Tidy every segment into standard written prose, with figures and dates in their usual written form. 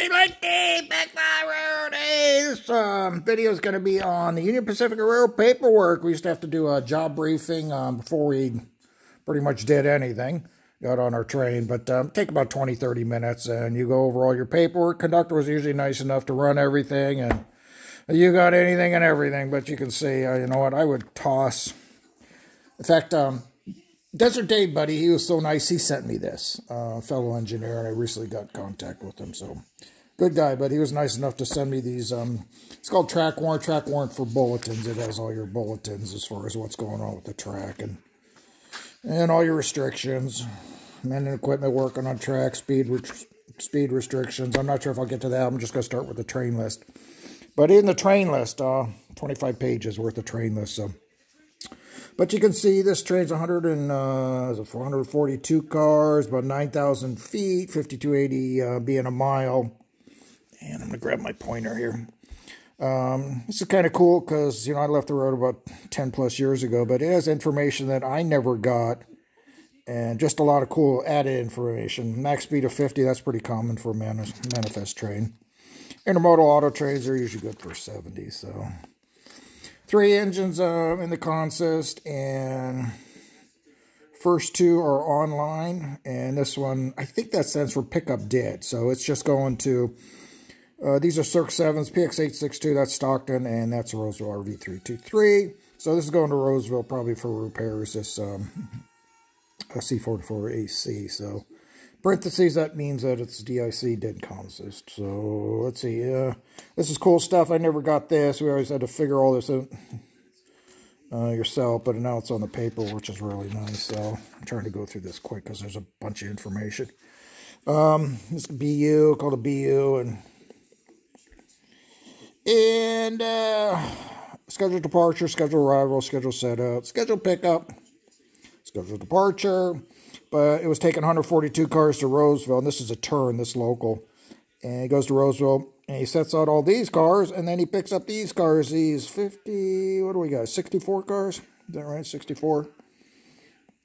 Back by road. Hey, this video is going to be on the Union Pacific Railroad paperwork. We used to have to do a job briefing before we pretty much did anything. Got on our train, but take about 20-30 minutes, and you go over all your paperwork. Conductor was usually nice enough to run everything, and you got anything and everything. But you can see, you know what, I would toss. In fact, Desert Dave, buddy, he was so nice, he sent me this. Fellow engineer, and I recently got in contact with him, so good guy, but he was nice enough to send me these. It's called track warrant for bulletins. It has all your bulletins as far as what's going on with the track and all your restrictions, men and equipment working on track, speed restrictions. I'm not sure if I'll get to that. I'm just going to start with the train list. But in the train list, 25 pages worth of train list, so. But you can see this train's 442 cars, about 9,000 feet, 5280 being a mile. And I'm going to grab my pointer here. This is kind of cool because, you know, I left the road about 10 plus years ago, but it has information that I never got. And just a lot of cool added information. Max speed of 50, that's pretty common for a manifest train. Intermodal auto trains are usually good for 70, so. 3 engines in the consist, and first 2 are online, and this one, I think that stands for pickup dead, so it's just going to, these are Circ 7s, PX862, that's Stockton, and that's a Roseville RV323, so this is going to Roseville probably for repairs, this C44AC, so parentheses, that means that it's DIC, dead consist. So, let's see, this is cool stuff. I never got this. We always had to figure all this out yourself, but now it's on the paper, which is really nice. So, I'm trying to go through this quick because there's a bunch of information. This is BU, called a BU, and scheduled departure, scheduled arrival, scheduled setup, scheduled pickup, scheduled departure. But it was taking 142 cars to Roseville, and this is a turn, this local. And he goes to Roseville, and he sets out all these cars, and then he picks up these cars, these 50, what do we got, 64 cars? Is that right, 64?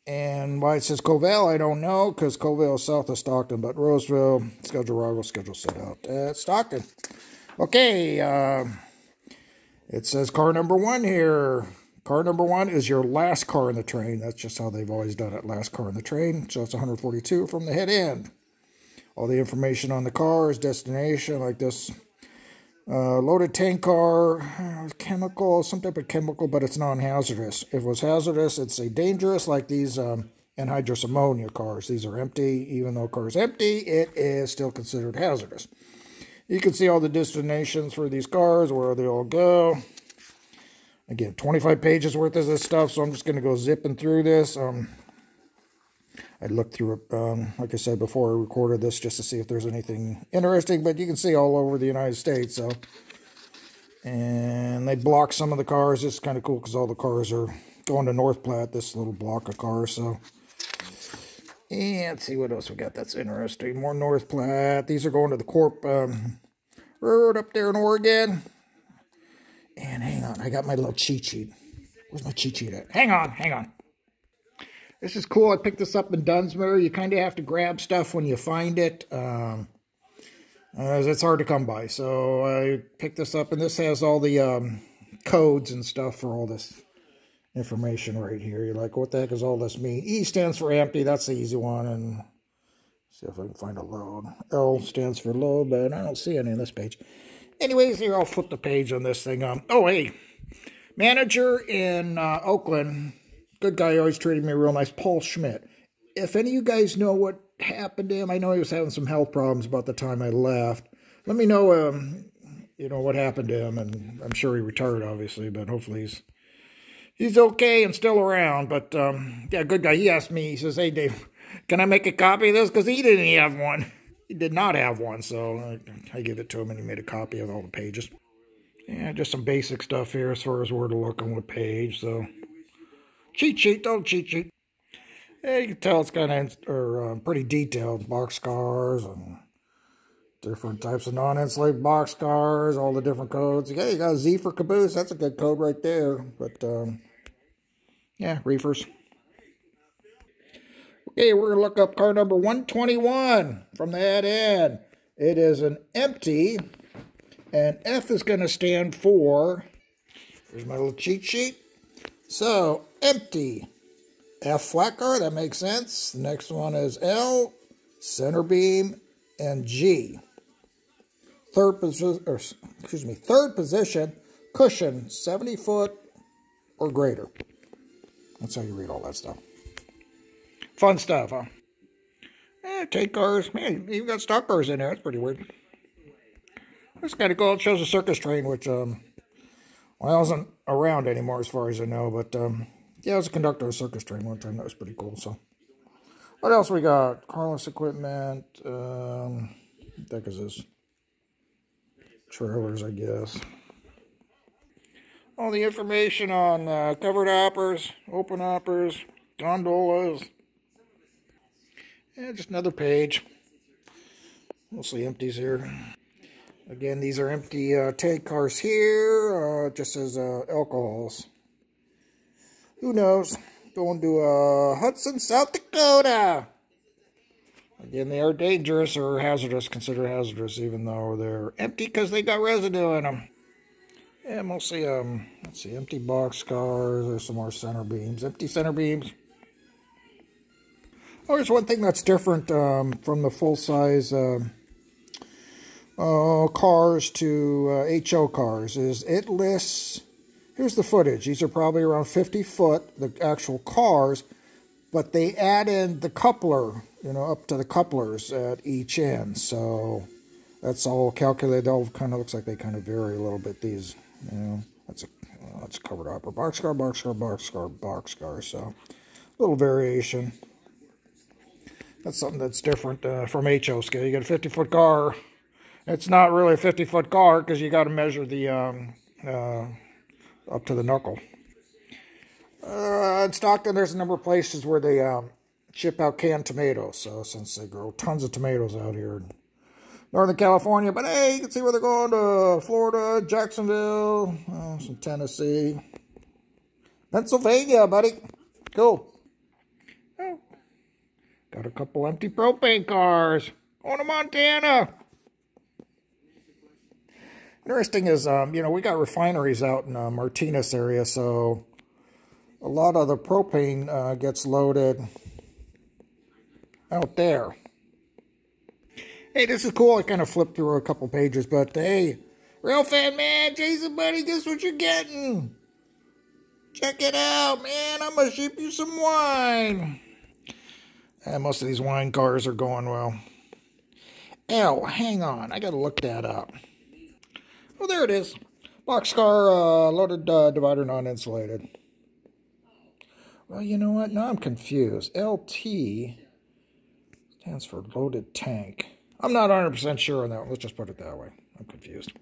And why it says Covell, I don't know, because Covell is south of Stockton, but Roseville, schedule arrival, schedule set out at Stockton. Okay, it says car number 1 here. Car number 1 is your last car in the train. That's just how they've always done it, last car in the train. So it's 142 from the head end. All the information on the car's destination, like this loaded tank car, chemical, some type of chemical, but it's non-hazardous. If it was hazardous, it'd say dangerous, like these anhydrous ammonia cars. These are empty. Even though the car's empty, it is still considered hazardous. You can see all the destinations for these cars, where they all go. Again, 25 pages worth of this stuff, so I'm just going to go zipping through this. I looked through it, like I said before, I recorded this just to see if there's anything interesting, but you can see all over the United States, so. And they block some of the cars. It's kind of cool because all the cars are going to North Platte, this little block of cars, so. And let's see what else we got that's interesting. More North Platte. These are going to the Corp Railroad up there in Oregon. And hang on, I got my little cheat sheet. Where's my cheat sheet at? Hang on. This is cool. I picked this up in Dunsmuir. You kind of have to grab stuff when you find it. It's hard to come by. So I picked this up, and this has all the codes and stuff for all this information right here. You're like, what the heck does all this mean? E stands for empty. That's the easy one. And see if I can find a load. L stands for load, but I don't see any on this page. Anyways, here, I'll flip the page on this thing. Oh, hey, manager in Oakland, good guy, always treated me real nice, Paul Schmidt. If any of you guys know what happened to him, I know he was having some health problems about the time I left. Let me know, you know, what happened to him, and I'm sure he retired, obviously, but hopefully he's okay and still around. But, yeah, good guy. He asked me, he says, hey, Dave, can I make a copy of this? Because he didn't have one. He did not have one, so I gave it to him, and he made a copy of all the pages. Yeah, just some basic stuff here as far as where to look on what page, so. Cheat sheet, don't cheat sheet. Yeah, you can tell it's kind of pretty detailed. Boxcars and different types of non-enslaved boxcars, all the different codes. Yeah, you got a Z for caboose. That's a good code right there. But, yeah, reefers. Okay, we're going to look up car number 121 from the head end. It is an empty, and F is going to stand for, here's my little cheat sheet. So, empty. F flat car, that makes sense. The next one is L, center beam, and G. Third position, cushion, 70 foot or greater. That's how you read all that stuff. Fun stuff, huh? Take cars. Man, you got stock cars in there. That's pretty weird. It's kind of cool. It shows a circus train, which, well, isn't around anymore as far as I know. But, yeah, I was a conductor of a circus train one time. That was pretty cool. So, what else we got? Carless equipment. What the heck is this? Trailers, I guess. All the information on covered hoppers, open hoppers, gondolas. Yeah, just another page. Mostly empties here. Again, these are empty tank cars here. It just says alcohols. Who knows? Going to Hudson, South Dakota. Again, they are dangerous or hazardous, considered hazardous, even though they're empty because they got residue in them. Yeah, mostly, let's see, empty box cars. There's some more center beams. Empty center beams. Oh, there's one thing that's different from the full-size cars to HO cars is it lists, here's the footage. These are probably around 50 foot, the actual cars, but they add in the coupler, you know, up to the couplers at each end. So that's all calculated. All kind of looks like they kind of vary a little bit. These, you know, that's a covered hopper. Boxcar, boxcar, boxcar, boxcar. So a little variation. That's something that's different from HO scale. You got a 50-foot car. It's not really a 50-foot car because you got to measure the up to the knuckle. In Stockton, there's a number of places where they ship out canned tomatoes. So since they grow tons of tomatoes out here in Northern California, but hey, you can see where they're going to Florida, Jacksonville, some Tennessee, Pennsylvania, buddy. Cool. Oh. Got a couple empty propane cars going to Montana. Interesting is, you know, we got refineries out in Martinez area, so a lot of the propane gets loaded out there. Hey, this is cool. I kind of flipped through a couple pages, but hey, Real Fat Man, Jason Buddy, guess what you're getting? Check it out, man. I'm going to ship you some wine. And most of these wine cars are going well. L, hang on. I got to look that up. Oh, there it is. Boxcar loaded divider non-insulated. Well, you know what? Now I'm confused. LT stands for loaded tank. I'm not 100% sure on that. Let's just put it that way. I'm confused.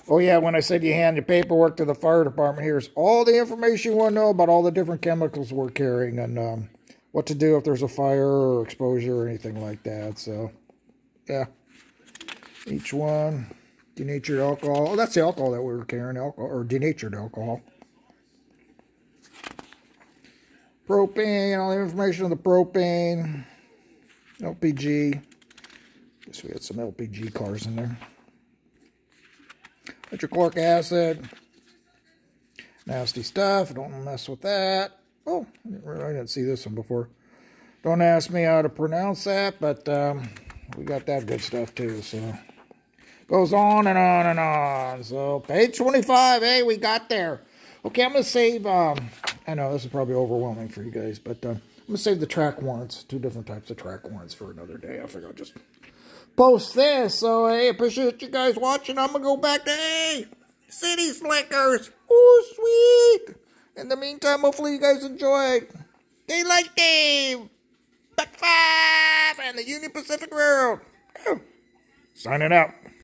Oh, yeah, when I said you hand your paperwork to the fire department, here's all the information you want to know about all the different chemicals we're carrying and what to do if there's a fire or exposure or anything like that. So, yeah. Each one. Denatured alcohol. Oh, that's the alcohol that we were carrying. Alcohol, or denatured alcohol. Propane. All the information on the propane. LPG. Guess we had some LPG cars in there. Hydrochloric acid. Nasty stuff. Don't mess with that. Oh, I didn't see this one before. Don't ask me how to pronounce that, but we got that good stuff too, so. Goes on and on and on. So, page 25, hey, we got there. Okay, I'm going to save, I know this is probably overwhelming for you guys, but I'm going to save the track warrants, 2 different types of track warrants for another day. I figure I'll just post this. So, hey, appreciate you guys watching. I'm going to go back to, hey, City Slickers. Oh, sweet. In the meantime, hopefully you guys enjoyed. Daylight Dave, Buck 5, and the Union Pacific Railroad. Signing out.